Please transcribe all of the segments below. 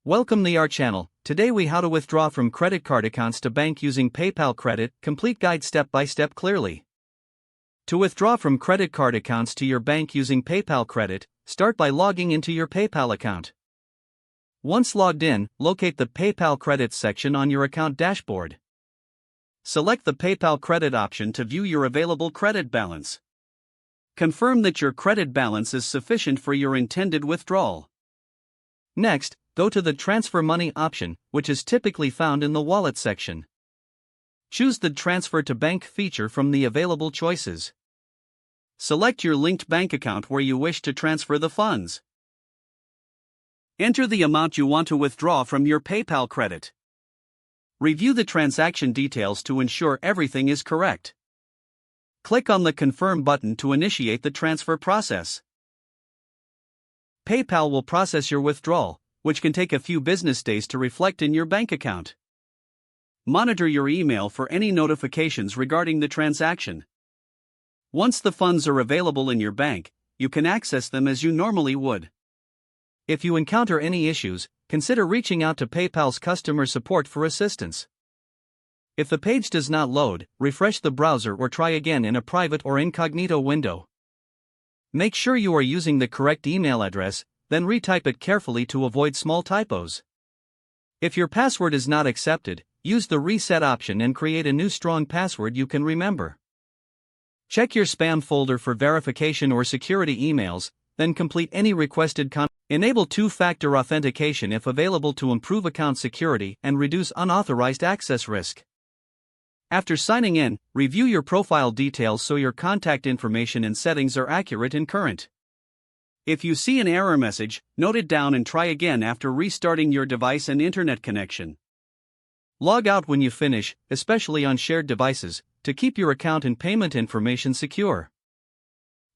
Welcome to our channel. Today we how to withdraw from credit card accounts to bank using PayPal Credit, complete guide step by step clearly. To withdraw from credit card accounts to your bank using PayPal Credit, start by logging into your PayPal account. Once logged in, locate the PayPal Credit section on your account dashboard. Select the PayPal Credit option to view your available credit balance. Confirm that your credit balance is sufficient for your intended withdrawal. Next, go to the Transfer Money option, which is typically found in the Wallet section. Choose the Transfer to Bank feature from the available choices. Select your linked bank account where you wish to transfer the funds. Enter the amount you want to withdraw from your PayPal Credit. Review the transaction details to ensure everything is correct. Click on the Confirm button to initiate the transfer process. PayPal will process your withdrawal, which can take a few business days to reflect in your bank account. Monitor your email for any notifications regarding the transaction. Once the funds are available in your bank, you can access them as you normally would. If you encounter any issues, consider reaching out to PayPal's customer support for assistance. If the page does not load, refresh the browser or try again in a private or incognito window. Make sure you are using the correct email address, then retype it carefully to avoid small typos. If your password is not accepted, use the reset option and create a new strong password you can remember. Check your spam folder for verification or security emails, then complete any requested content. Enable two-factor authentication if available to improve account security and reduce unauthorized access risk. After signing in, review your profile details so your contact information and settings are accurate and current. If you see an error message, note it down and try again after restarting your device and internet connection. Log out when you finish, especially on shared devices, to keep your account and payment information secure.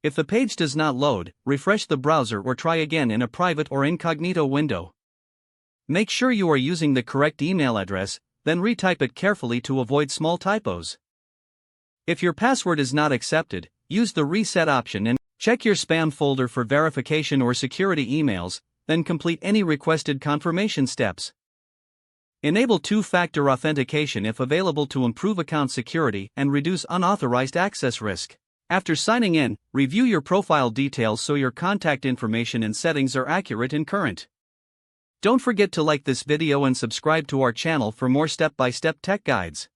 If the page does not load, refresh the browser or try again in a private or incognito window. Make sure you are using the correct email address, then retype it carefully to avoid small typos. If your password is not accepted, use the reset option and check your spam folder for verification or security emails, then complete any requested confirmation steps. Enable two-factor authentication if available to improve account security and reduce unauthorized access risk. After signing in, review your profile details so your contact information and settings are accurate and current. Don't forget to like this video and subscribe to our channel for more step-by-step tech guides.